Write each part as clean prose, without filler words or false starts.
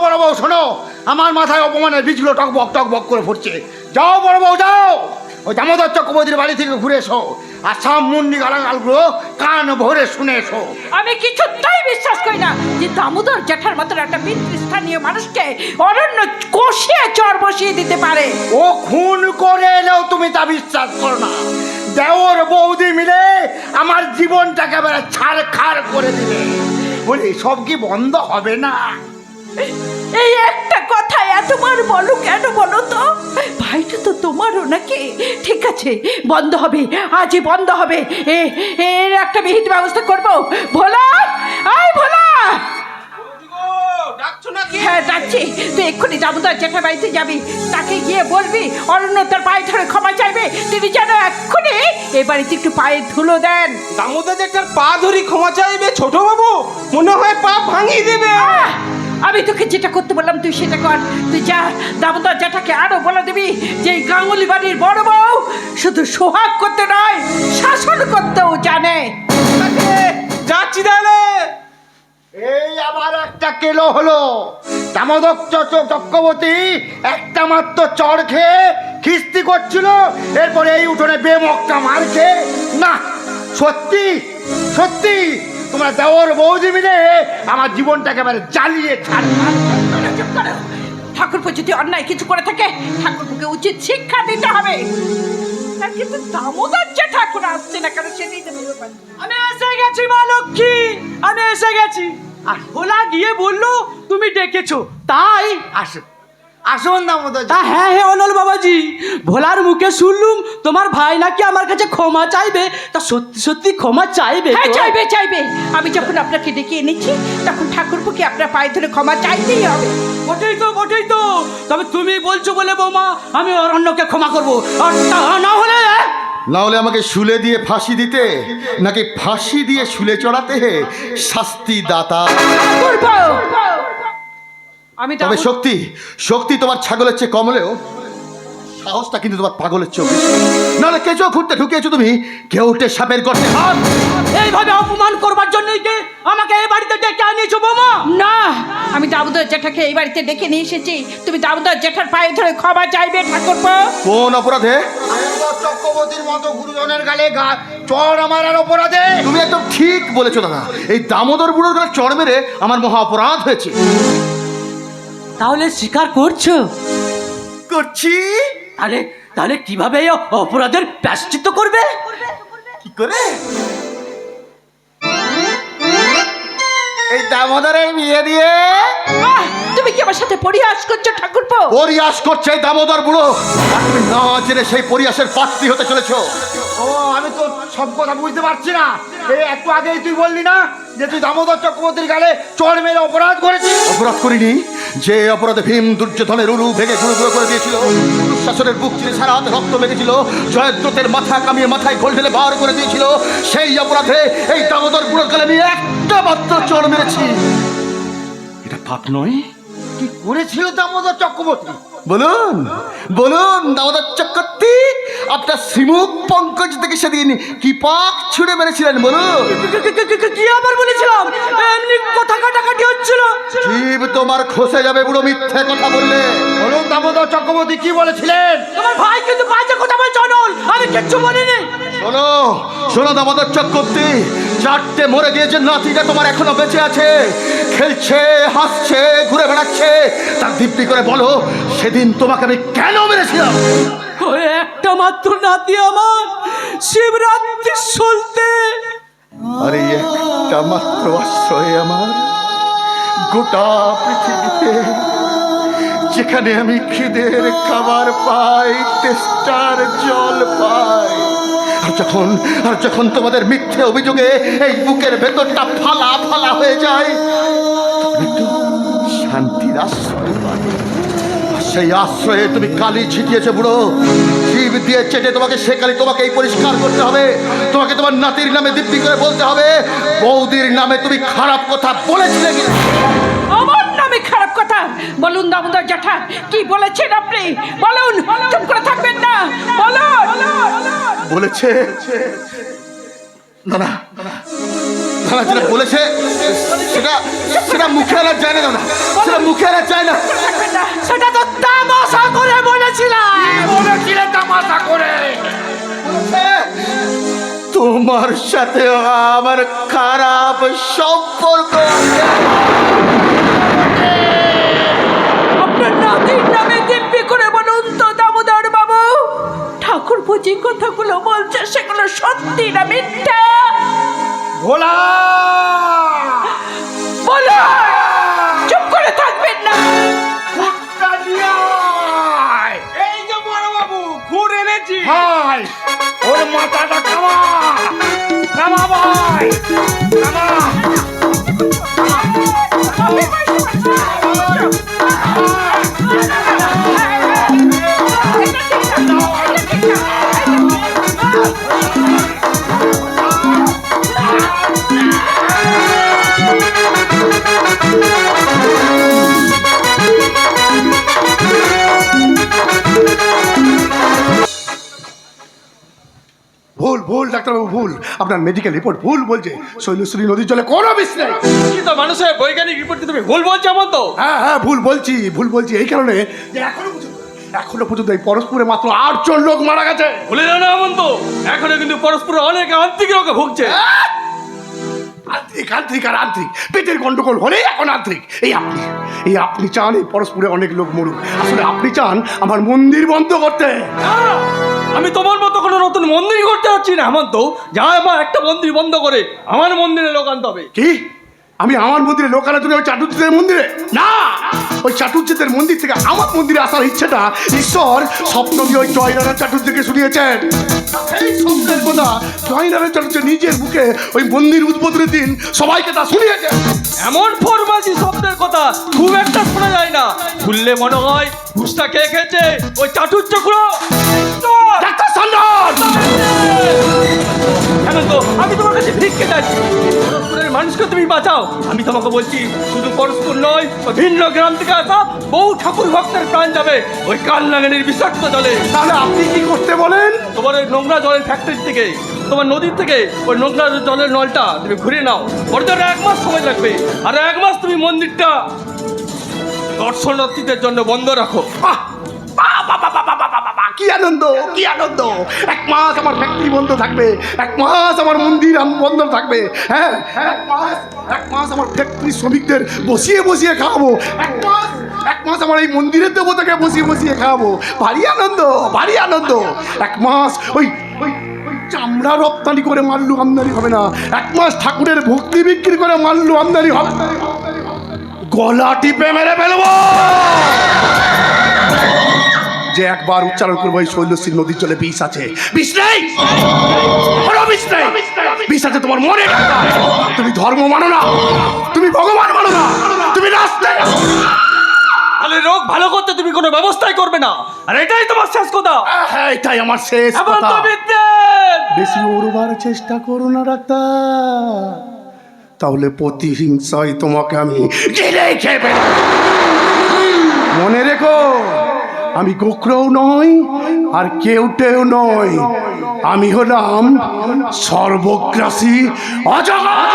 বড় বউ শোনো, আমার মাথায় অপমানের বীজগুলো টকবক টকবক করে ফুটছে। যাও বড় বউ যাও, ওই দামোদর চক্রবর্তীর বাড়ি থেকে ঘুরে এসো, আর সব মুন্ডি গালাগালগুলো কান ভরে শুনে এসো। আমি কিছুতেই বিশ্বাস করি না যে দামোদর জ্যাঠার মতন একটা স্থানীয় মানুষকে অরণ্য কষিয়ে চর বসিয়ে দিতে পারে। ও খুন করে এলেও তুমি তা বিশ্বাস করো না। দেওর বৌদি মিলে আমার জীবনটাকে একেবারে ছাড়খাড় করে দিলে। বলি সব কি বন্ধ হবে না? এই একটা কথা এতবার বলো কেন বলো তো? ভাইটা তো তোমারও নাকি? ঠিক আছে, বন্ধ হবে, আজই বন্ধ হবে। এর একটা বিহিত ব্যবস্থা করবো। ভোলা, আয় ভোলা। হ্যাঁ ডাকছি। তুই এক্ষুনি দামোদর জ্যাঠার বাড়িতে যাবি, তাকে গিয়ে বলবি অরণ্য তার পায়ে ধরে ক্ষমা চাইবে, তিনি যেন এক্ষুনি এ বাড়িতে একটু পায়ে ধুলো দেন। দামোদর জ্যাঠার পা ধরি ক্ষমা চাইবে ছোট বাবু? মনে হয় পা ভাঙিয়ে দেবে। আমি তোকে যেটা করতে বললাম তুই সেটা কর। তুই যা, দামোদর জ্যাঠাকে আরো বলে দিবি যে এই গাঙ্গুলি বাড়ির বড় বউ শুধু সোহাগ করতে নয়, শাসন করতেও জানে। যাচ্ছি তাহলে। এই আবার একটা কেলো হলো। দামোদর চক্রবর্তী একটা মাত্র চড় খেয়ে খিস্তি করছিল, এরপরে এই উঠোনে বেমক্কা মার খেয়ে। না, সত্যি সত্যি তোমরা দেওর বৌদি মিলে আমার জীবনটাকে একেবারে জ্বালিয়ে ছাড়বে। ঠাকুরপো যদি অন্যায় কিছু করে থাকে, ঠাকুরপুকে উচিত শিক্ষা দিতে হবে। কিন্তু দামোদর জ্যাঠা এখন আসছে না কেন সেটাই তো ভেবে পাচ্ছি না। আমি এসে গেছি মা লক্ষ্মী, আমি এসে গেছি। আর ভোলা গিয়ে বললো তুমি ডেকেছো, তাই আসুন আসুন দামোদর। তা হ্যাঁ হ্যাঁ অনল বাবাজি, ভোলার মুখে শুনলুম তোমার ভাই নাকি আমার কাছে ক্ষমা চাইবে। তা সত্যি সত্যি ক্ষমা চাইবে? হ্যাঁ চাইবে চাইবে। আমি যখন আপনাকে ডেকে এনেছি তখন ঠাকুরপুকে আপনার পায়ে ধরে ক্ষমা চাইতেই হবে। বটেই তো বটেই তো। তবে তুমি বলছো বলে বৌমা আমি অরণ্যকে ক্ষমা করবো, আর তা না হলে না হলে আমাকে শুলে দিয়ে ফাঁসি দিতে, নাকি ফাঁসি দিয়ে শুলে চড়াতে শাস্তি দাতা। আমি তবে শক্তি শক্তি তোমার ছাগলের চেয়ে কমলেও সাহসটা কিন্তু তোমার পাগলের চেয়ে বেশি। নাহলে কেঁচো খুঁড়তে ঢুকিয়েছো তুমি, কেউটে সাপের গর্তে হাত। এইভাবে অপমান করবার জন্যই কি আমাকে এই বাড়িতে ডেকে আনিয়েছো বৌমা? না, আমি দামোদর জ্যাঠাকে এই বাড়িতে ডেকে নিয়ে এসেছি। তুমি দামোদর জ্যাঠার পায়ে ধরে ক্ষমা চাইবে ঠাকুরপো। কোন অপরাধে? দামোদর চক্রবর্তীর মতো গুরুজনের গালে চড় আমার আর অপরাধে? তুমি একদম ঠিক বলেছো দাদা। এই দামোদর বুড়োর গালে চড় মেরে আমার মহা অপরাধ হয়েছে। তাহলে স্বীকার করছো? করছি। তাহলে তাহলে কিভাবে এই অপরাধের প্রায়শ্চিত্ত করবে? কি করে? এই দামোদরের বিয়ে দিয়ে। তুমি কি আমার সাথে পরিহাস করছো ঠাকুরপো? পরিহাস করছে এই দামোদর বুড়ো, আর তুমি না জেনে সেই পরিহাসের পাত্রী হতে চলেছো। ও আমি তো সব কথা বুঝতে পারছি না। এই একটু আগেই তুই বললি না যে তুই দামোদর চক্রবর্তীর গালে চড় মেরে অপরাধ করেছিস? অপরাধ করিনি। যে অপরাধে ভীম দুর্যোধনের উরু ভেঙে গুঁড়ো গুঁড়ো করে দিয়েছিল, দুঃশাসনের বুক চিরে সারা হাতে রক্ত লেগেছিল, জয়দ্রথের মাথা কামিয়ে মাথায় গোল ঢেলে বার করে দিয়েছিল, সেই অপরাধে এই দামোদর বুড়োর গালে আমি একটা মাত্র চড় মেরেছি। এটা পাপ নয়? কি করেছিল দামোদর চক্রবর্তী? বলুন বলুন দামোদর চক্রবর্তী, আপনার শ্রীমুখ পঙ্কজ থেকে সেদিন কি পাক ছুড়ে মেরেছিলেন বলুন? কি আবার বলেছিলাম? এমনি কথা কাটাকাটি হচ্ছিল। জীব তোমার খসে যাবে বুড়ো মিথ্যে কথা বললে। বলুন দামোদর চক্রবর্তী কি বলেছিলেন? তোমার ভাই কিন্তু বাজে কথা বলছে অনল, আমি কিচ্ছু বলিনি। শোনো শোনো দামোদর চক্রবর্তী, চারটে মরে গিয়েছে নাতিটা তোমার এখনো বেঁচে আছে, খেলছে হাসছে ঘুরে বেড়াচ্ছে। তার দিব্যি করে বলো সেদিন তোমাকে আমি কেন মেরেছিলাম? ওই একটা মাত্র নাতি আমার শিবরাত্রি চলতে। আরে একটা মাত্র আশ্রয় আমার গোটা পৃথিবীতে, যেখানে আমি খিদের খাবার পাই, তেষ্টার জল পাই। আর যখন তোমাদের মিথ্যে অভিযোগে এই বুকের ভেতরটা ফালা ফালা হয়ে যায়, তখন একটু শান্তির আশ্রয় পাই। আর সেই আশ্রয়ে তুমি কালি ছিটিয়েছে বুড়ো। জীব দিয়ে চেটে তোমাকে সে কালি তোমাকেই পরিষ্কার করতে হবে। তোমাকে তোমার নাতির নামে দিব্যি করে বলতে হবে বৌদির নামে তুমি খারাপ কথা বলেছিলে কি? আমার নামে খারাপ কথা? বলুন দামোদর জ্যাঠা কি বলেছেন আপনি? বলুন, চুপ করে থাকবেন না, বলুন। বলেছে না না না প্রধান যেটা বলেছে সেটা সেটা মুখে আনা যায় না দাদা, সেটা মুখে আনা যায় না। সেটা তো তামাশা করে বলেছিলাম। বলেছিলে তামাশা করে। তোমার সাথে আমার খারাপ সম্পর্ক। আপনার নাতির নামে দিব্যি করে বলুন তো দামোদর বাবু, ঠাকুর যে কথাগুলো বলছে সেগুলো সত্যি না মিথ্যা? ভোলা বলো, চুপ করে থাকবেন না। ফুটটা নিয়ে আয়। এই যে বড় বাবু ঘুর এনেছি। ভাই ওর মাথাটা কামা কামা ভাই কামা। ভুল ভুল ডাক্তারবাবু ভুল, আপনার মেডিকেল রিপোর্ট ভুল বলছে। শৈলশ্রী নদীর জলে কোনো বিষ নেই। কিন্তু মানুষের বৈজ্ঞানিক রিপোর্টকে তুমি ভুল বলছো এমন তো? হ্যাঁ হ্যাঁ ভুল বলছি এই কারণে যে এখনো পর্যন্ত এই পরস্পরে মাত্র 8 জন লোক মারা গেছে। ভুলে যাও না এমন তো, এখনো কিন্তু পরস্পর অনেক আন্তরিক রোগে ভুগছে। আন্ত্রিক আর আন্ত্রিক পেটের গন্ডগোল হলে এখন আন্ত্রিক। এই আপনি চান এই পরস্পরে অনেক লোক মরুক, আসলে আপনি চান আমার মন্দির বন্ধ করতে। আমি তোমার মতো কোনো নতুন মন্দির করতে যাচ্ছি না হেমন্ত। যা এবার একটা মন্দির বন্ধ করে আমার মন্দিরে লোক আনতে হবে। কি আমি আমার মন্দিরে লোক আনার জন্য ওই চাটুর্যেদের মন্দিরে? না, ওই চাটুর্যেদের মন্দির থেকে আমার মন্দিরে আসার ইচ্ছেটা ঈশ্বর স্বপ্ন দিয়ে ওই জয়নারায়ণ চাটুর্যকে শুনিয়েছেন। এই স্বপ্নের কথা জয়নারায়ণ চাটুর্য নিজের মুখে ওই মন্দির উদ্বোধনের দিন সবাইকে তা শুনিয়েছেন। এমন ফরমাসি শব্দের কথা খুব একটা শোনা যায় না, শুনলে মনে হয় ঘুষটা খেয়ে খেয়েছে ওই চাটুর্যগুলো। ডাক্তার সান্যাল! হেমন্ত, আমি তোমার কাছে ভিক্ষে চাইছি, পরস্পরের মানুষকে তুমি বাঁচাও। আমি তোমাকে বলছি শুধু পরস্পর নয়, ওই ভিন্ন গ্রাম থেকে আসা বহু ঠাকুর ভক্তের প্রাণ যাবে ওই কালনাগানির বিষাক্ত জলে। তাহলে আপনি কি করতে বলেন? তোমার ওই নোংরা জলের ফ্যাক্টরি থেকে, তোমার নদীর থেকে ওই নোংরা জলের নলটা তুমি ঘুরিয়ে নাও। ওর জন্য 1 মাস সময় লাগবে, আর 1 মাস তুমি মন্দিরটা দর্শনার্থীদের জন্য বন্ধ রাখো। বাহ! বাহ, বাহ, বাহ, বাহ, বাহ, বাহ, বাহ, বাহ, কি আনন্দ, কি আনন্দ! 1 মাস আমার ফ্যাক্টরি বন্ধ থাকবে, 1 মাস আমার মন্দির বন্ধ থাকবে। হ্যাঁ, 1 মাস আমার ফ্যাক্টরি শ্রমিকদের বসিয়ে বসিয়ে খাওয়াবো। 1 মাস আমার এই মন্দিরের দেবতাকে বসিয়ে বসিয়ে খাওয়াবো। ভারী আনন্দ, ভারী আনন্দ। 1 মাস ওই চামড়া রপ্তানি করে মাল্লু আমদানি হবে না। 1 মাস ঠাকুরের ভক্তি বিক্রি করে মাল্লু আমদানি হবে। গলা টিপে মেরে ফেলবো। যে একবার উচ্চারণ করবো এই শৈলশ্রী নদীর জলে বিষ আছে। বিষ নেই, কোনো বিষ নেই। বিষ আছে তোমার মনে। তুমি ধর্ম মানো না, তুমি ভগবান মানো না, তুমি রাস্তায়। তাহলে রোগ ভালো করতে তুমি কোনো ব্যবস্থাই করবে না, আর এটাই তোমার শেষ কথা। হ্যাঁ, এটাই আমার শেষ হেমন্ত কথা। বিদ্যেন! বেশি ওরবার চেষ্টা করো না ডাক্তার, তাহলে প্রতিহিংসায় তোমাকে আমি জেলেই খেয়ে ফেলবো। মনে রেখো, আমি গোখরও নই আর কেউটেও নই, আমি হলাম সর্বগ্রাসী অজগর।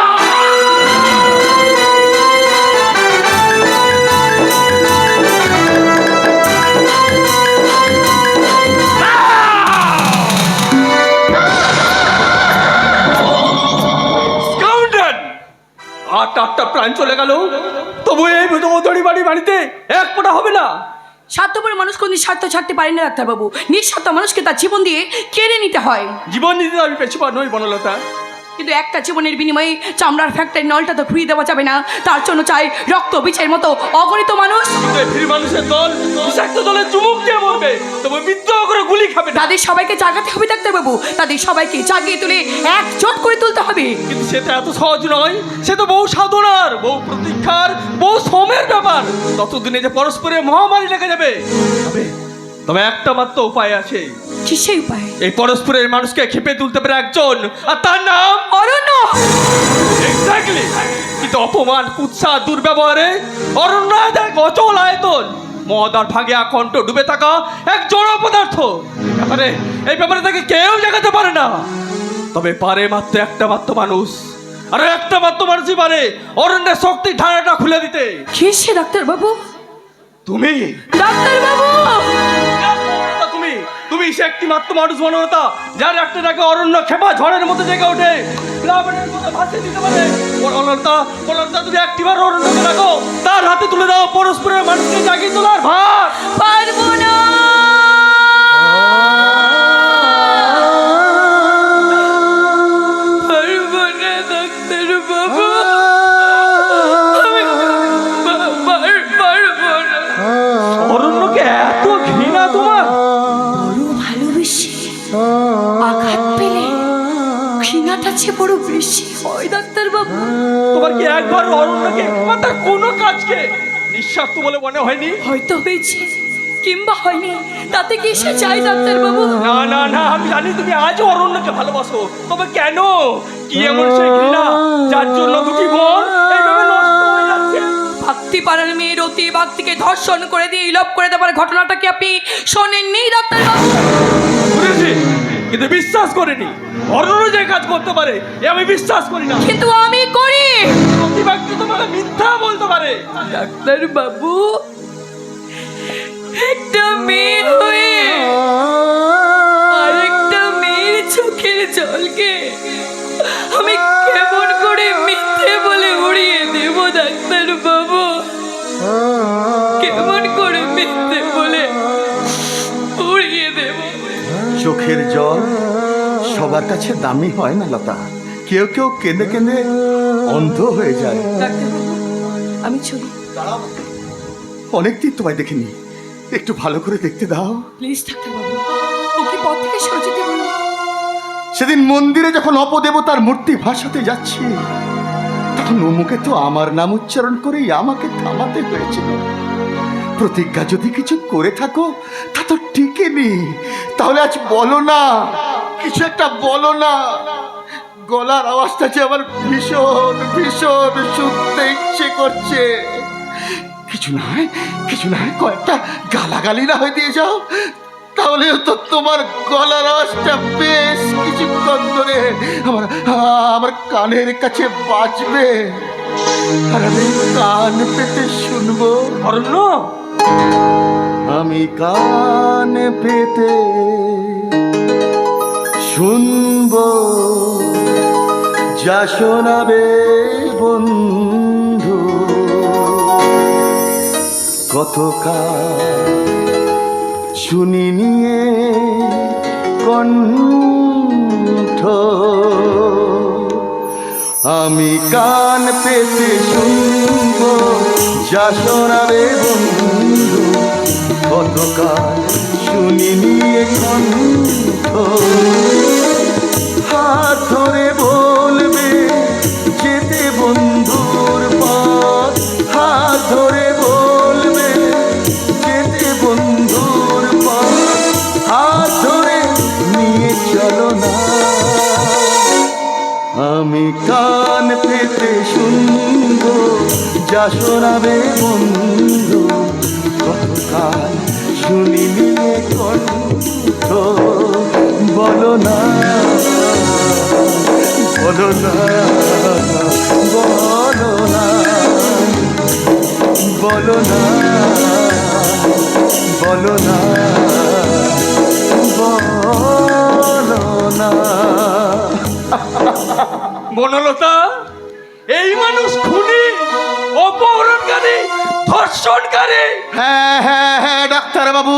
আটটা প্রাণ চলে গেল, তবু এই দড়ি বাড়িতে 1 ফোঁটা হবে না। স্বার্থপর মানুষ কোনদিন স্বার্থ ছাড়তে পারে না ডাক্তারবাবু। নিঃস্বার্থ মানুষকে তার জীবন দিয়ে কেড়ে নিতে হয়। জীবন দিতে আমি পেছপা নই বনলতা, কিন্তু একটা জীবনের বিনিময়ে চামড়ার ফ্যাক্টরির নলটা তো ঘুরিয়ে দেওয়া যাবে না। তার জন্য চাই রক্ত বীজের মতো অগণিত মানুষ। কিন্তু এই ফির মানুষের দল বিষাক্ত দলে চুমুক দিয়ে মরবে, তবে বিদ্রোহ করে গুলি খাবে না। তাদের সবাইকে জাগাতে হবে ডাক্তারবাবু, তাদের সবাইকে জাগিয়ে তুলে একজোট করে তুলতে হবে। কিন্তু সেটা এত সহজ নয়, সে তো বহু সাধনার, বহু প্রতীক্ষার, বহু শ্রমের ব্যাপার। ততদিনে যে পরস্পরের মহামারী লেগে যাবে। তবে একটা মাত্র উপায় আছে। কি সেই উপায়? এই পরস্পরের মানুষকে খেপে তুলতে পারে একজন, আর তার নাম অরণ্য। এক্স্যাক্টলি। কিন্তু অপমান, কুৎসা, দুর্ব্যবহারে অরণ্য এক অচল আয়তন, মদ আর ভাগে আকণ্ঠ ডুবে থাকা এক জড় পদার্থ। এই ব্যাপারে তাকে কেউ জাগাতে পারে না। তবে পারে মাত্র একটা মাত্র মানুষ, আর একটা মাত্র মানুষই পারে অরণ্যের শক্তি ঢানাটা খুলে দিতে। কে সে ডাক্তারবাবু? তুমি ডাক্তারবাবু! তুমি তুমি সে একটি মাত্র মানুষ বনলতা, যার একটা ডাকে অরণ্য খেপা ঝড়ের মতো জেগে ওঠে, প্লাবনের মতো ভাসিয়ে দিতে পারে। বনলতা, বনলতা, তুমি একটিবার অরণ্যকে ডাকো, তার হাতে তুলে দাও পরস্পরের মানুষকে জাগিয়ে তোলার ভার। পারবো না। পারবো না ডাক্তারবাবু, আমি পারবো না। অরণ্যকে এত ঘৃণা তোমার? বড় ভালোবেসে আঘাত পেলে ঘৃণাটা যে বড় বেশি হয় ডাক্তারবাবু। তোমার কি একবার অরণ্যকে বা তার কোনো কাজকে নিঃস্বার্থ বলে মনে হয়নি? হয়তো হয়েছে কিংবা হয়নি, তাতে কি সে চাই ডাক্তারবাবু? না না না, আমি জানি তুমি আজও অরণ্যকে ভালোবাসো, তবে কেন? কি এমন সেই ঘৃণা যার জন্য দুটি মন এইভাবে নষ্ট হয়ে যাচ্ছে? ভক্তি পাড়ার মেয়ের অতি ভক্তিকে ধর্ষণ করে দিয়ে ইলপ করে দেবার ঘটনাটা কি আপনি শোনেননি ডাক্তারবাবু? শুনেছি, কিন্তু বিশ্বাস করিনি। অরণ্য যে কাজ করতে পারে এ আমি বিশ্বাস করি না। কিন্তু আমি করি। প্রতিবাক্য তোমাকে মিথ্যা বলতে পারে। ডাক্তারবাবু, একটা মেয়ের হয়ে আরেকটা মেয়ের চোখের জলকে আমি কেমন করে মিথ্যে বলে উড়িয়ে দেব ডাক্তারবাবু? কেমন করে মিথ্যে বলে উড়িয়ে দেব? চোখের জল সবার কাছে দামি হয় না লতা, কেউ কেউ কেঁদে কেঁদে অন্ধ হয়ে যায়। ডাক্তারবাবু, আমি চলি। অনেকদিন তোমায় দেখিনি, একটু ভালো করে দেখতে দাও। প্লিজ ডাক্তারবাবু, ওকে পথ থেকে সরে যেতে বলুন। সেদিন মন্দিরে যখন অপদেবতার মূর্তি ভাসাতে যাচ্ছি, তখন ও মুখে তো আমার নাম উচ্চারণ করেই আমাকে থামাতে হয়েছিল। প্রতিজ্ঞা যদি কিছু করে থাকো তা তো টিকেনি, তাহলে আজ বলো না, কিছু একটা বলো না। গলার আওয়াজটা যে আমার ভীষণ ভীষণ শুনতে ইচ্ছে করছে। কিছু নয়, কয়েকটা গালাগালি না হয়ে দিয়ে যাও, তাহলে তো তোমার গলার আওয়াজটা বেশ কিছুক্ষণ ধরে আমার কানের কাছে বাজবে, আর আমি কান পেতে শুনবো। অরণ্য, আমি কান পেতে শুনবো যা শোনাবে বন্ধু, কতকাল শুনি নিয়ে কণ্ঠ। আমি কান পেতে শুনবো যা শোনাবে বন্ধু, কতকাল শুনি নিয়ে কণ্ঠ। হাত ধরে বলবে যেতে বন্ধুর পথ, হাত ধরে বলবে যেতে বন্ধুর পথ, হাত ধরে নিয়ে চলো না। আমি কান পেতে শুনবো যা শোনাবে বন্ধু, কতকাল শুনি নিয়ে কণ্ঠ। বলো না, বলো না, বলো না, বলো না, বলো না, বলো না। বনলতা, এই মানুষ খুনি, অপহরণকারী, ধর্ষণকারী। হ্যাঁ হ্যাঁ হ্যাঁ ডাক্তার বাবু,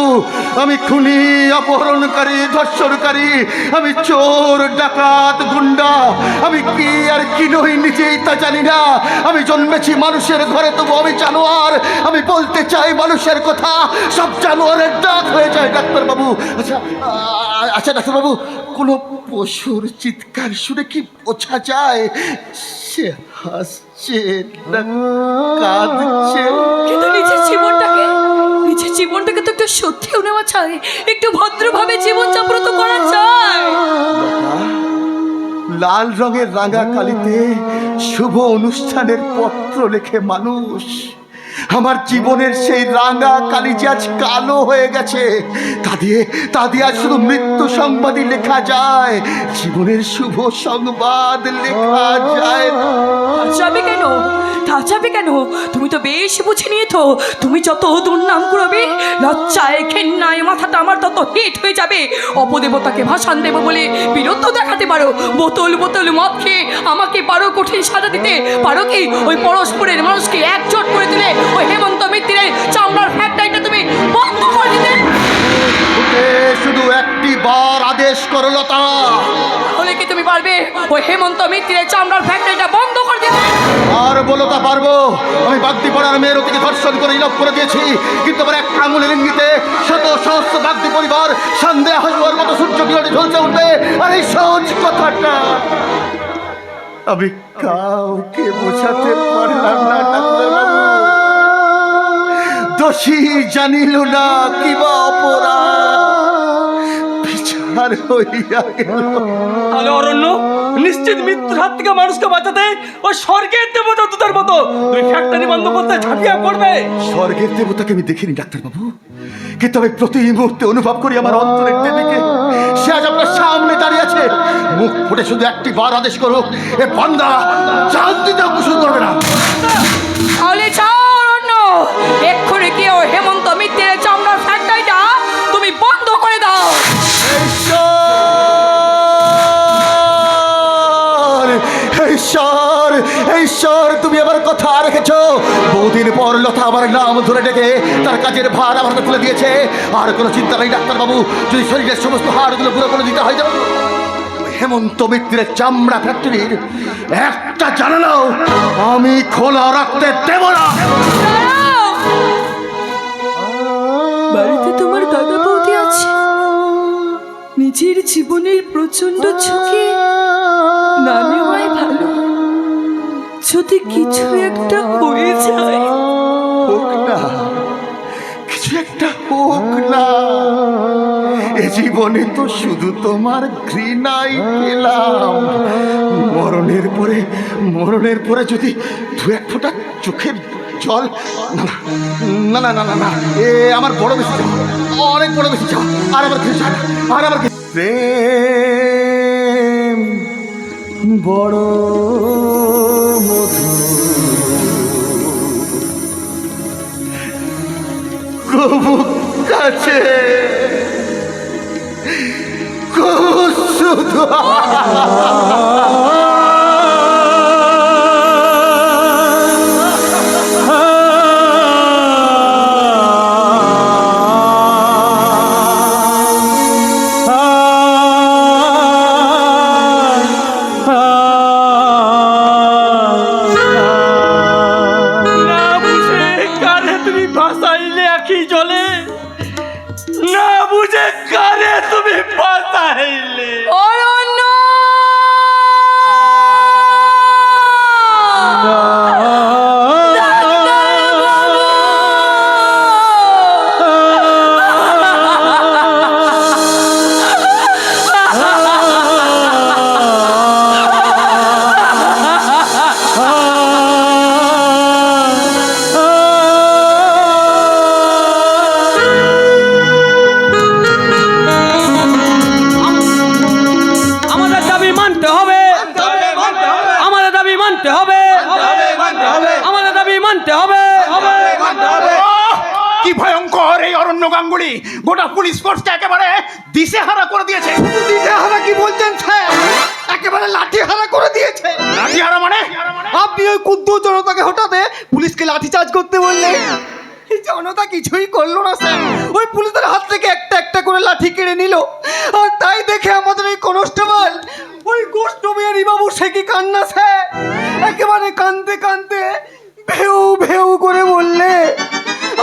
আমি খুনি, অপহরণকারী, ধর্ষণকারী, আমি চোর, ডাকাত, গুন্ডা। আমি কি আর কি নই নিজেই তা জানি না। আমি জন্মেছি মানুষের ঘরে, তবু আমি জানোয়ার। আমি বলতে চাই মানুষের কথা, সব জানোয়ারের ডাক হয়ে যায় ডাক্তার বাবু। আচ্ছা ডাক্তার বাবু, কোনো পশুর চিৎকার শুনে কি বোঝা যায় সে হাসছে না কাঁদছে? কিন্তু নিজের জীবনটাকে তো একটু সত্যিও নেওয়া চাই, একটু ভদ্রভাবে জীবনযাপন তো করা চাই। লাল রঙের রাঙা কালিতে শুভ অনুষ্ঠানের পত্র লেখে মানুষ, আমার জীবনের সেই রাঙা কালিজি আজ কালো হয়ে গেছে। তা দিয়ে আজ শুধু মৃত্যু সংবাদই লেখা যায়, জীবনের শুভ সংবাদ লেখা যায় না। যাবে কেন? তা যাবে কেন? তুমি তো বেশ বুঝে নিয়েছো, তুমি যত দুর্নাম করবে, লজ্জায় ঘেন্নায় মাথাটা আমার তত হিট হয়ে যাবে। অপদেবতাকে ভাষণ দেবো বলে বিরত দেখাতে পারো, বোতল বোতল মদ খেয়ে আমাকে পারো কঠিন সাজা দিতে পারো কি? ওই পরস্পরের মানুষকে একজোট করে দিলে ওই হেমন্ত মিত্রের চামড়ার ফ্যাক্টরিটা তুমি বন্ধ করে দিতে। শুধু একটি বার আদেশ করো লতা। তাহলে কি তুমি পারবে ওই হেমন্ত মিত্রের চামড়ার ফ্যাক্টরিটা বন্ধ করে দিতে? আর বলো তা পারবো। আমি বাগদি পাড়ার মেয়ের ওদিকে ধর্ষণ করে ইলাপ করে দিয়েছি, কিন্তু আমার একটা আঙুলের ইঙ্গিতে শত সহস্র বাগদি পরিবার সন্দেহ হাসুয়ার মতো সূর্য কিরণে ঝলসে উঠবে। আর এই সহজ কথাটা আমি কাউকে বোঝাতে পারলাম না ডাক্তারবাবু। দোষী জানিল না কিবা অপরাধ, বিচার হইয়া গেল। তাহলে অরণ্য নিশ্চিত মৃত্যুর হাত থেকে মানুষকে বাঁচাতে ওই স্বর্গের দেবতা দূতের মতো তুমি ফ্যাক্টরি বন্ধ করতে ঝাঁপিয়ে পড়বে। স্বর্গের দেবতাকে আমি দেখিনি ডাক্তারবাবু, কিন্তু আমি প্রতি মুহূর্তে অনুভব করি আমার অন্তরের দেবীকে। সে আজ আপনার সামনে দাঁড়িয়ে আছে। মুখ ফুটে শুধু একটি বার আদেশ করুক, এ বান্দা জান দিতেও কুসুম করবে না। তাহলে যাও অরণ্য, এক্ষুনি গিয়ে ওই হেমন্ত মিত্রের চামড়ার ফ্যাক্টরিটা তুমি বন্ধ করে দাও। ঈশ্বর, ঈশ্বর, তুমি আমার কথা রেখেছ। বহুদিন পর লতা আমার নাম ধরে ডেকে তার কাজের ভার আমার তুলে দিয়েছে। আর কোনো চিন্তা নেই ডাক্তারবাবু, যদি শরীরের সমস্ত হাড়গুলো পুরো করে দিতে হয় যাবে। হেমন্ত মিত্রের চামড়া ফ্যাক্টরির একটা জানালাও আমি খোলা রাখতে দেব না। বাড়িতে তোমার দাদা বৌদি আছে, নিজের জীবনের প্রচন্ড ঝুঁকি না নেওয়াই ভালো। যদি কিছু একটা হয়ে যায়, হোক না, কিছু একটা হোক না। এ জীবনে তো শুধু তোমার ঘৃণাই পেলাম। মরণের পরে যদি দু এক ফোঁটা চোখের জল, না না না না না, এ আমার বড় বেশি চাও, অনেক বড় বেশি চাও। আর আমার কিছু চাই না, আর আমার প্রেম বড় মধুর, কবু কাছে কবু শুধু। না বুঝে কারে তুমি ভাসাইলে আখি জলে, না বুঝে কারে তুমি ভাসাইলে। অরণ্য! আমাদের দাবি মানতে হবে, আমাদের দাবি মানতে হবে, আমাদের দাবি মানতে হবে। কি ভয়ঙ্কর এই অরণ্য গাঙ্গুলি! গোটা পুলিশ ফোর্সকে একেবারে দিশেহারা করে দিয়েছে। দিশেহারা কি বলছেন স্যার? একেবারে লাঠিহারা করে দিয়েছে। লাঠিহারা মানে? আপনি ওই কুদ্দু জনতাকে হঠাতে পুলিশকে লাঠিচার্জ করতে বললেন, এই জনতা কিছুই করলো না স্যার। ওই পুলিশের হাত থেকে একটা একটা করে লাঠি কেড়ে নিল। আর তাই দেখে আমাদের এই কনস্টেবল, ওই গোষ্ঠ বিহারী বাবু, সে কি কান্না স্যার! একেবারে কাঁদতে কাঁদতে ভেউ ভেউ করে বললে,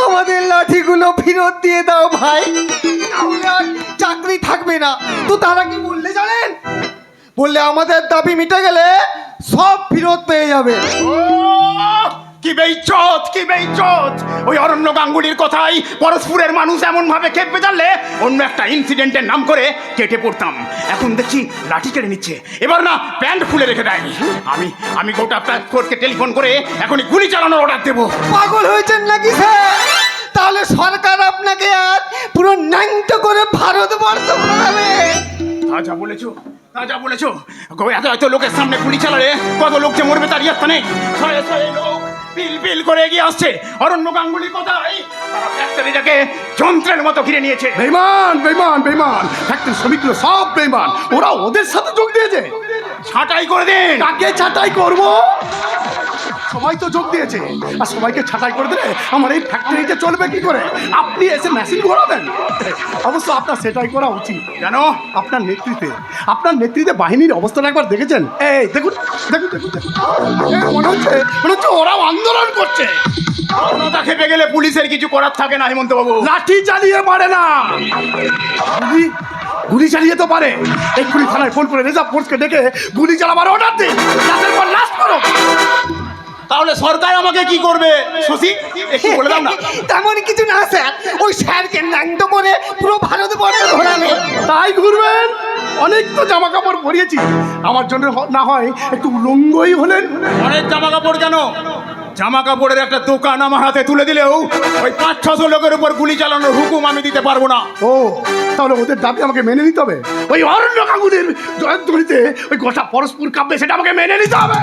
আমাদের লাঠিগুলো ফেরত দিয়ে দাও ভাই, তাহলে আর চাকরি থাকবে না। তো তারা কি বললে জানেন? বললে আমাদের দাবি মিটে গেলে সব ফেরত পেয়ে যাবে। কি বেইজ্জত, কি বেইজ্জত! ওই অরণ্য গাঙ্গুলির কথাই পরস্পরের মানুষ এমন ভাবে খেপে জানলে অন্য একটা ইনসিডেন্টের নাম করে কেটে পড়তাম। এখন দেখছি লাঠি কেড়ে নিচ্ছে, এবার না প্যান্ট খুলে রেখে দেয়। আমি গোটা ফোর্সকে টেলিফোন করে এখনই গুলি চালানোর অর্ডার দেবো। পাগল হয়েছেন নাকি স্যার? তাহলে সরকার আপনাকে আর পুরো ন্যাংট করে ভারতবর্ষ ঘোরাবে। যা বলেছো, যা বলেছো। এত লোকের সামনে গুলি চালালে কত লোক যে মরবে তার ইয়ত্তা নেই। শয়ে শয়ে লোক পিল পিল করে এগিয়ে আসছে অরণ্য গাঙ্গুলির কথাই। তারা ফ্যাক্টরিটাকে যন্ত্রের মতো ঘিরে নিয়েছে। বেইমান বেইমান বেইমান, ফ্যাক্টরি শ্রমিকগুলো সব বেইমান, ওরা ওদের সাথে যোগ দিয়েছে। ছাঁটাই করে দিন। কাকে ছাঁটাই করব? সবাই তো যোগ দিয়েছে, আর সবাইকে ছাঁটাই করে দিলে আমার এই ফ্যাক্টরিতে চলবে কি করে? আপনি এসে মেশিন ঘোরাবেন? অবশ্য আপনার সেটাই করা উচিত। কেন? আপনার নেতৃত্বে বাহিনীর অবস্থাটা একবার দেখেছেন? এই দেখুন দেখুন দেখুন দেখুন, মনে হচ্ছে ওরাও আন্দোলন করছে। মাথা খেপে গেলে পুলিশের কিছু করার থাকে না হেমন্ত বাবু। লাঠি চালিয়ে পারে না, গুলি চালিয়ে তো পারে। এক্ষুনি থানায় ফোন করে রিজার্ভ ফোর্সকে ডেকে গুলি চালাবার অর্ডার দিন, লাশের পর লাশ করো। তাহলে সরকার আমাকে কি করবে শশী, একটু বলে দাও না। তেমন কিছু না স্যার, ওই স্যারকে ন্যাংট করে পুরো ভারতবর্ষ ঘোরাবে। তাই ঘুরবেন? অনেক তো জামা কাপড় পরিয়েছি, আমার জন্য না হয় একটু উলঙ্গই হলেন। অনেক জামা কাপড় কেন, জামা কাপড়ের একটা দোকান আমার হাতে তুলে দিলেও ওই 500-600 লোকের উপর গুলি চালানোর হুকুম আমি দিতে পারবো না। ও, তাহলে ওদের দাবি আমাকে মেনে নিতে হবে। ওই অরণ্য গাঙ্গুলির জয়ন্তরীতে ওই গোটা পরস্পর কাঁপবে, সেটা আমাকে মেনে নিতে হবে।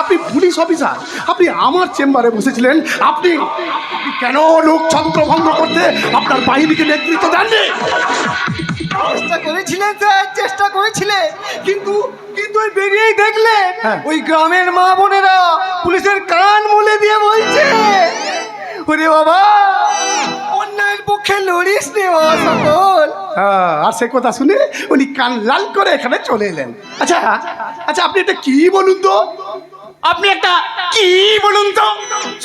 আপনি পুলিশ অফিসার, আপনি আমার চেম্বারে বসেছিলেন, আপনি কেন লোক ছত্রভঙ্গ করতে আপনার বাহিনীকে নেতৃত্ব দেননি? চেষ্টা করেছিলেন স্যার, চেষ্টা করেছিলেন, কিন্তু ওই বেরিয়েই দেখলেন হ্যাঁ। ওই গ্রামের মা বোনেরা পুলিশের কান মুলে দিয়ে বলছে, ওরে বাবা অন্যায়ের পক্ষে লড়িস রে ও সকল। আর সে কথা শুনে উনি কান লাল করে এখানে চলে এলেন। আচ্ছা আচ্ছা, আপনি এটা কি বলুন তো? আপনি একটা কি বলুন তো?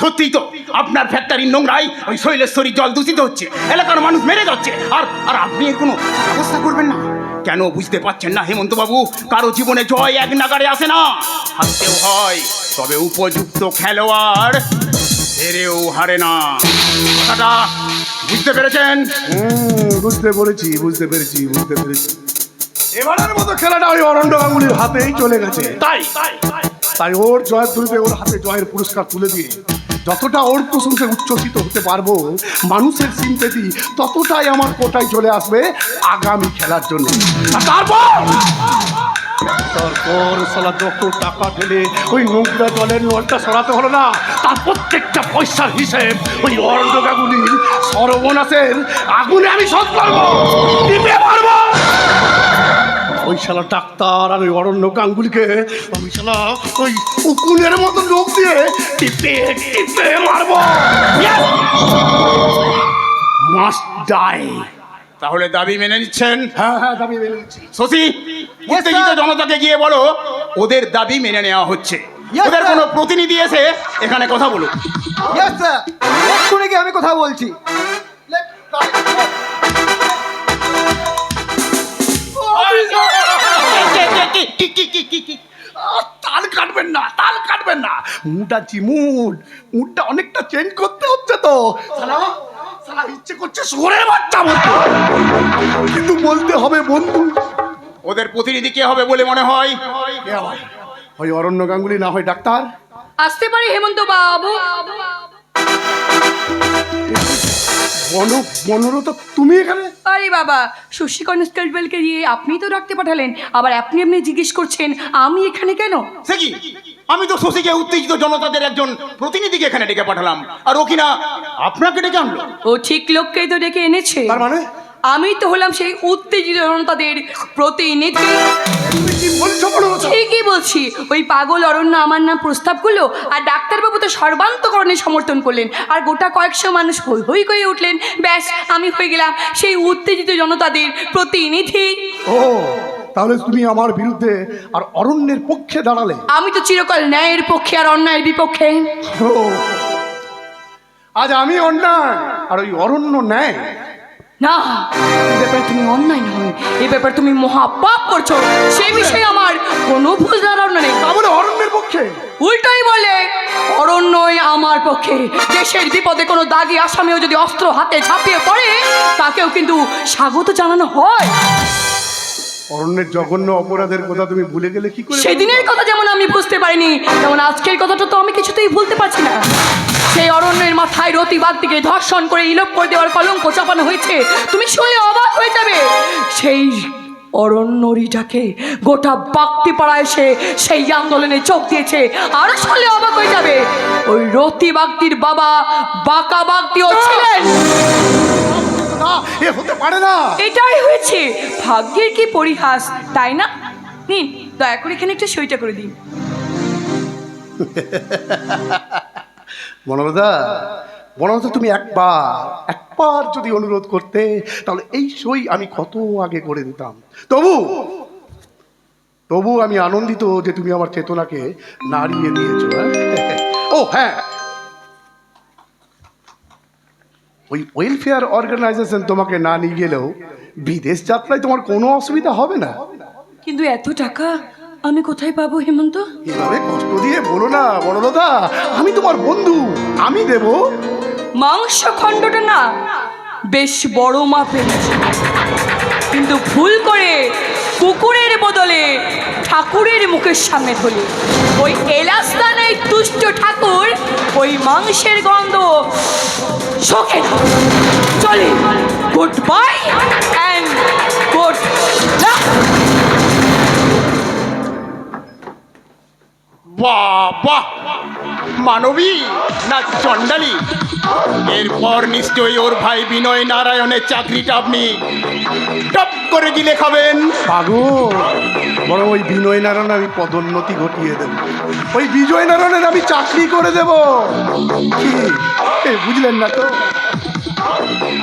সত্যি তো আপনার ফ্যাক্টরির নোংরাই ওই শৈলেশ্বরী জল দূষিত হচ্ছে, এলাকার মানুষ মেরে যাচ্ছে, আর আপনি এর কোনো ব্যবস্থা করবেন না কেন? বুঝতে পারছেন না হেমন্ত বাবু, কারো জীবনে জয় এক নাগারে আসে না, হারতেও হয়, তবে উপযুক্ত খেলোয়াড় হেরেও হারে না। কথাটা বুঝতে পেরেছেন? বুঝতে পেরেছি। এবারের মতো খেলাটা ওই অরণ্য গাঙ্গুলির হাতেই চলে গেছে। তাই ওর জয়ের তুলবে, ওর হাতে জয়ের পুরস্কার তুলে দিয়ে যতটা ওর প্রশংসায় উচ্ছ্বসিত হতে পারবো, মানুষের সিম্পেথি ততটাই আমার কোটায় চলে আসবে আগামী খেলার জন্য। আর তারপর সালা যত টাকা ঢেলে ওই নোংরা জলের নলটা সরাতে হলো না, তার প্রত্যেকটা পয়সার হিসেব ওই অরণ্য গাঙ্গুলির সর্বনাশের আগুনে আমি শোধ করবো, টিপে মারবো। ওই শালা ডাক্তার আর ওই অরণ্য গাঙ্গুলিকে আমি শালা ওই উকুনের মতো লোক দিয়ে টিপে টিপে মারবো। Must die. তাহলে দাবি মেনে নিচ্ছেন? হ্যাঁ, দাবি মেনে নিচ্ছি। শশী, উত্তেজিত জনতাকে গিয়ে বলো ওদের দাবি মেনে নেওয়া হচ্ছে। Yes, ওদের sir. কোনো প্রতিনিধি এসে এখানে কথা বলুক। ইয়েস স্যার, এক্ষুনি গিয়ে আমি কথা বলছি। তাল কাটবেন না, মুডটা অনেকটা চেঞ্জ করতে হচ্ছে তো। শালা ইচ্ছে করছে সরে বাচ্চা মতো, কিন্তু বলতে হবে বন্ধু। ওদের প্রতিনিধি কে হবে বলে মনে হয়? কে হয়? ওই অরণ্য গাঙ্গুলি, না হয় ডাক্তার। আসতে পারি হেমন্ত বাবু? বনরতা, তুমি এখানে? আরে বাবা, শশী কনস্টেবলকে দিয়ে আপনি তো ডাকতে পাঠালেন, আবার আপনি জিজ্ঞেস করছেন আমি এখানে কেন? সে কি, আমি তো শশীকে উত্তেজিত জনতাদের একজন প্রতিনিধিকে এখানে ডেকে পাঠালাম, আর ও কিনা আপনাকে ডেকে আনলো। ও ঠিক লোককেই তো ডেকে এনেছে। তার মানে আমি তো হলাম সেই উত্তেজিত জনতাদের প্রতিনিধি। তুমি কি বলছো বনরতা? ঠিকই বলছি, ওই পাগল অরণ্য আমার নাম প্রস্তাব করলো, আর ডাক্তারবাবু তো সর্বান্তকরণে সমর্থন করলেন, আর গোটা কয়েকশো মানুষ হই হই করে উঠলেন। ব্যাস, আমি হয়ে গেলাম সেই উত্তেজিত জনতাদের প্রতিনিধি। ও, তাহলে তুমি আমার বিরুদ্ধে আর অরণ্যের পক্ষে দাঁড়ালে? আমি তো চিরকাল ন্যায়ের পক্ষে আর অন্যায়ের বিপক্ষে। ও, আজ আমি অন্যায় আর ওই অরণ্য ন্যায়, না, এই ব্যাপারে তুমি অন্যায় নয়, এই ব্যাপারে তুমি মহাপাপ করছো। সেই বিষয়ে আমার কোনো ভুল ধারণা নেই। তা বলে অরণ্যের পক্ষে? উল্টোই বলে অরণ্যই আমার পক্ষে। দেশের বিপদে কোনো দাগি আসামিও যদি অস্ত্র হাতে ঝাঁপিয়ে পড়ে, তাকেও কিন্তু স্বাগত জানানো হয়। অরণ্যের জঘন্য অপরাধের কথা তুমি ভুলে গেলে কি করে? সেদিনের কথা যেমন আমি বুঝতে পারিনি, তেমন আজকের কথাটা তো আমি কিছুতেই ভুলতে পারছি না। সেই অরণ্যের মাথায় রতিবাদ দিকে ধর্ষণ করে ইলোপ করে দেওয়ার কলঙ্ক চাপানো হয়েছে, তুমি শুনলে অবাক হয়ে যাবে। সেই অরণ্যরিটাকে গোটা বাগদি পাড়া এসে সেই আন্দোলনে যোগ দিয়েছে, আরো শুনলে অবাক হয়ে যাবে। ওই রতি বাগদির বাবা বাঁকা বাগদিও ছিলেন। না, এ হতে পারে না। এটাই হয়েছে ভাগ্যের কি পরিহাস, তাই না? নিন, দয়া করে এখানে একটা সইটা করে দিন। বনলতা, বনলতা, তুমি একবার যদি অনুরোধ করতে, তাহলে এই সই আমি কত আগে করে দিতাম। তবু আমি আনন্দিত যে তুমি আমার চেতনাকে নাড়িয়ে দিয়েছো। ও হ্যাঁ, ওই ওয়েলফেয়ার অর্গানাইজেশন তোমাকে না নিয়ে গেলেও বিদেশ যাত্রায় তোমার কোনো অসুবিধা হবে না। কিন্তু এত টাকা আমি কোথায় পাবো হেমন্ত? এভাবে কষ্ট দিয়ে বলো না বনলতা, আমি তোমার বন্ধু, আমি দেব। মাংস খণ্ডটা না বেশ বড় মাপের, কিন্তু ভুল করে কুকুরের বদলে ঠাকুরের মুখের সামনে ধরে ওই এলাস্তানের তুষ্ট ঠাকুর ওই মাংসের গন্ধ শোকে না। চলে, good bye and good luck. বাহ, মানবী না চণ্ডালী, এরপর নিশ্চয়ই ওর ভাই বিনয় নারায়ণের চাকরিটা আপনি টপ করে দিলে খাবেন। পাগল, বরং ওই বিনয় নারায়ণ আমি পদোন্নতি ঘটিয়ে দেব, ওই বিজয় নারায়ণের আমি চাকরি করে দেব। কি বুঝলেন না তো?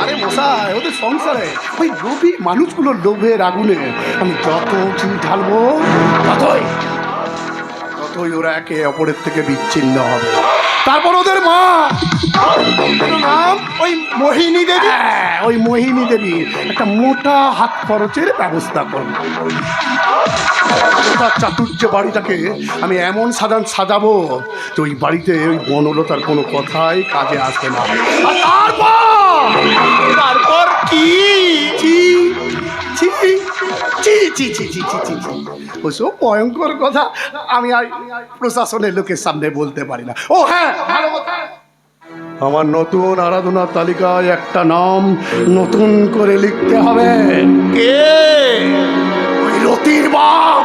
আরে মশাই, ওদের সংসারে ওই লোভী মানুষগুলোর লোভের আগুনে আমি যত চিনি ঢালবো, ততই ওরা একে অপরের থেকে বিচ্ছিন্ন হবে। তারপর ওদের মা, নাম ওই মোহিনী দেবী, ওই মোহিনী দেবী একটা মোটা হাত খরচের ব্যবস্থা করবে। চাতুর্য বাড়িটাকে আমি এমন সাজাবো যে ওই বাড়িতে ওই বনলতার কোনো কথাই কাজে আসবে না। আর তারপর কি? ওসব ভয়ঙ্কর কথা আমি প্রশাসনের লোকের সামনে বলতে পারি না। ও হ্যাঁ, ভালো কথা, আমার নতুন আরাধনার তালিকায় একটা নাম নতুন করে লিখতে হবে। কে? ওই রতির বাপ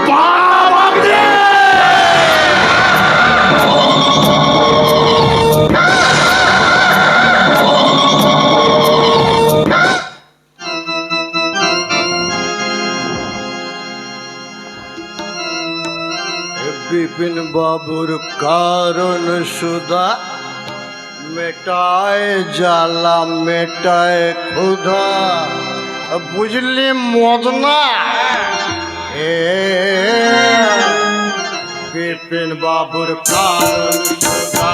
বাগদে। বিপিন বাবুর কারণ সুদা মেটায় জ্বালা মেটায় ক্ষুধা, বুঝলি মদনা? বিপিন বাবুর কারণ সুদা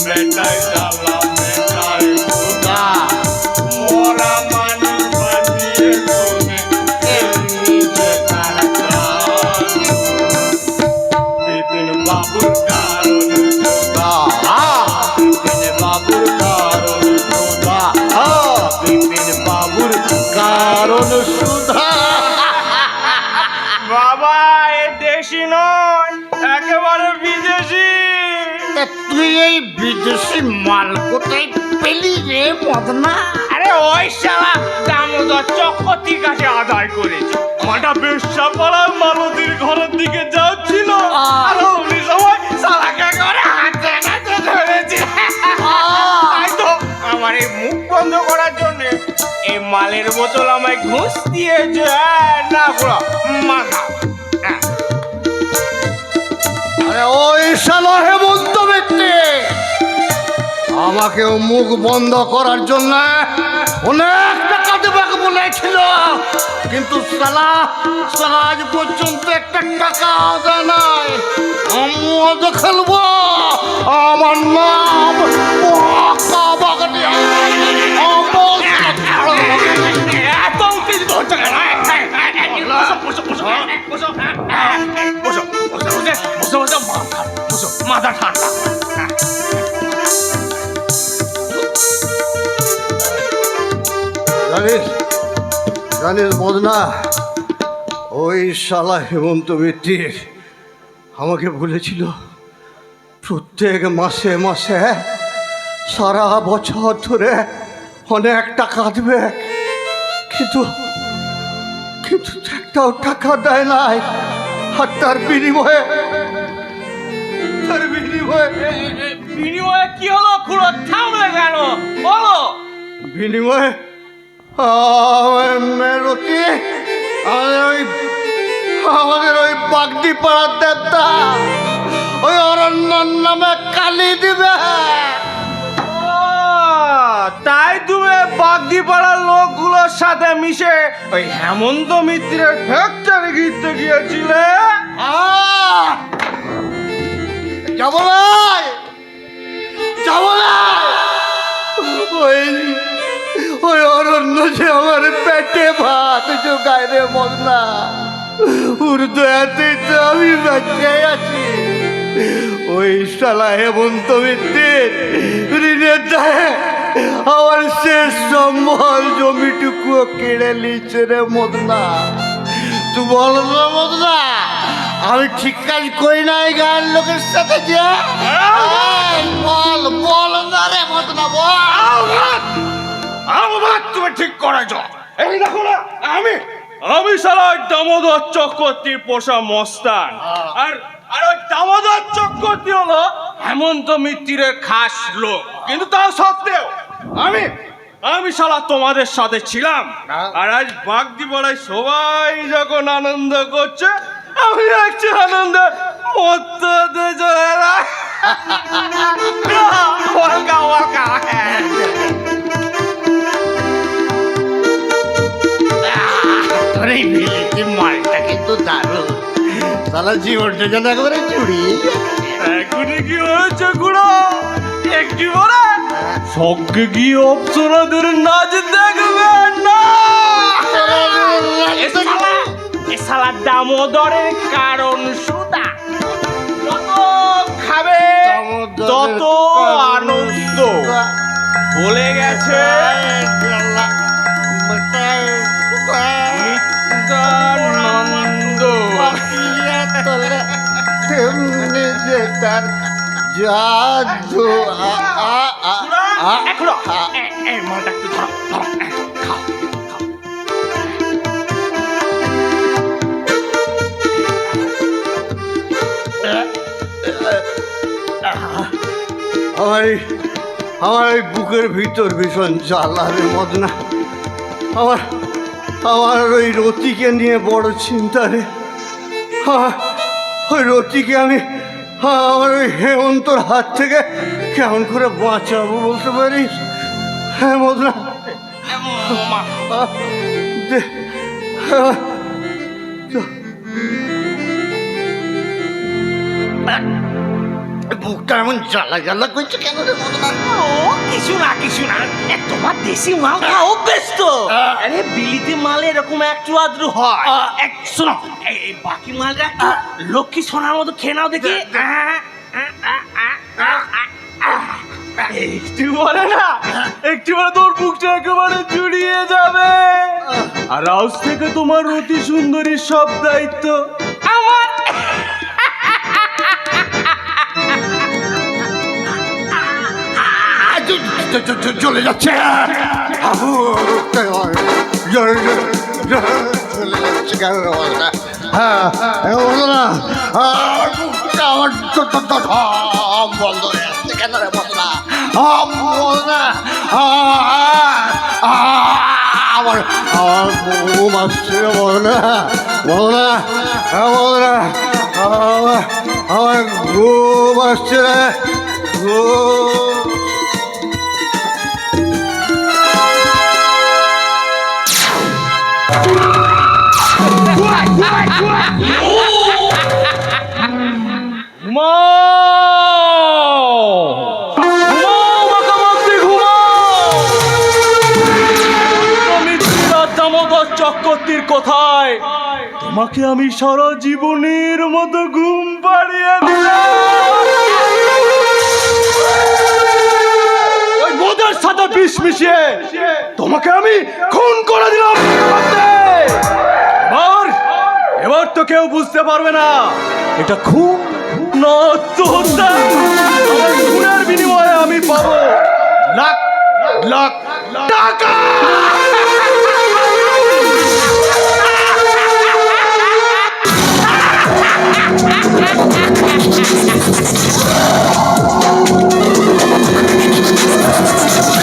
মেটায় জ্বালা মেটায় ক্ষুধা, মোরা মানুষ বাঁচিয়ে তুমি এমনি যে কারণ। বিপিন বাবুর কারণ সুদা, বিপিন বাবুর কারণ সুদা, বিপিন বাবুর কারণ সুধা। বাবা, এ দেশি নয়, একেবারে বিদেশি। তুই এই বিদেশি মাল কোথায় পেলি রে মদনা? আরে ওই শালা দামোদর চক্রবর্তীর কাছে আদায় করেছে। মাটা বেশ্যা পাড়ার মালতীর ঘরের দিকে যাচ্ছিল, আর অমনি সময় শালাকে করে হাতে হাতে ধরেছে। তাই তো আমার এই মুখ বন্ধ করার জন্য এই মালের বোতল আমায় ঘুষ দিয়েছে। না পুরো মাথা। আরে ওই শালা হেমন্ত ব্যক্তি আমাকেও মুখ বন্ধ করার জন্য অনেক টাকা দেবে বলেছিল, কিন্তু শালা আজ পর্যন্ত একটা টাকা দেয় নাই। আমিও খেলবো, আমার নাম বসো বসো বসো বসো বসো মাথা ঠান্ডা। জানিস জানিস মদনা, ওই শালা হেমন্ত মিত্তির আমাকে বলেছিল প্রত্যেক মাসে মাসে সারা বছর ধরে অনেক টাকা দেবে, কিন্তু কিন্তু একটাও টাকা দেয় নাই। আর তার বিনিময়ে বিনিময়ে কি হলো? খুড়ো থামলে কেন? বলো। বিনিময়ে মেরতি আমাদের ওই বাগদি পাড়ার দেবতা ওই অরণ্যর নামে কালি দিবে। তাই তুমি বাগদি পাড়ার লোকগুলোর সাথে মিশে ওই হেমন্ত মিত্রের ফ্যাক্টরি ঘিরতে গিয়েছিলে? যাবো না যাবো না, ওই ওই অরণ্য যে আমার পেটে ভাত জোগায় রে মদনা, ওর দয়াতেই তো আমি বেঁচে আছি। ওই শালা হেমন্ত মিত্রের ঋণের দায়ে আমার শেষ সম্বল জমিটুকুও কেড়ে নিচ্ছে রে মদনা। তুই বল না মদনা, আমি ঠিক কাজ করি না এই গায়ের লোকের সাথে যে? বল বল না রে মদনা, বল। আমার তুমি ঠিক করেছ। এই দেখো না, আমি শালা দামোদর চক্রবর্তীর পোষা মস্তান, আর আর ওই দামোদর চক্রবর্তী হলো হেমন্ত মিত্রের খাস লোক। কিন্তু তা সত্ত্বেও আমি শালা তোমাদের সাথে ছিলাম, আর আজ বাগদি পাড়ায় সবাই যখন আনন্দ করছে আমি একটু আনন্দ মত্ততে চলে না। Waka Waka. তোর এই বিলিতি মালটা কিন্তু দারুণ, সারা জীবনটা যেন একেবারে জুড়িয়ে এখনই কি হয়েছে গুড়ো? একটি বলে সঙ্গে গিয়ে অপ্সরাদের নাচ দেখবে না? এ শালা দামোদরের কারণ সুদা, যত খাবে তত আনন্দ বলে গেছে নিত্যানন্দ। তেমনি যে তার জাদু। এখনো এই মালটা একটু ধরো, খাও। আমার এই বুকের ভিতর ভীষণ জ্বালা রে মদনা। আমার ওই রতিকে নিয়ে বড় চিন্তা রে। ওই রতিকে আমি আমার ওই হেমন্তর হাত থেকে কেমন করে বাঁচাবো বলতে পারিস? হ্যাঁ মদনা, বুকটা এমন জ্বালা জ্বালা করছে কেন রে মদনা? কিছু না তোমার দেশি মাল খাও বেশ তো। আরে বিলিতি মাল এরকম একটু আদ্রু হয়। শোনো, এই বাকি মালটা একটু লক্ষ্মী সোনার মতো খেয়ে নাও দেখি। একটু বলে না, একটু বলে তোর বুকটা একেবারে জুড়িয়ে যাবে। আর আজ থেকে তোমার অতি সুন্দরীর সব দায়িত্ব আমার। চলে যাচ্ছে চলে যাচ্ছে কেন রে মদনা? হ্যাঁ মদনা, আমার বন্ধ হয়ে যাচ্ছে কেন রে মদনা? মদনা আমার ঘুম আসছে মদনা, মদনা মদনা আমার ঘুম আসছে ঘুম। দামোদর চক্রবর্তীর কোথায়? তোমাকে আমি সারা জীবনের মতো ঘুম পাড়িয়ে দিলাম। ওই মদের সাথে বিষ মিশিয়ে তোমাকে আমি খুন করে দিলাম। এবার তো কেউ বুঝতে পারবে না এটা খুন না আত্মহত্যা। আমার খুনের বিনিময়ে আমি পাবো লাখ লাখ টাকা।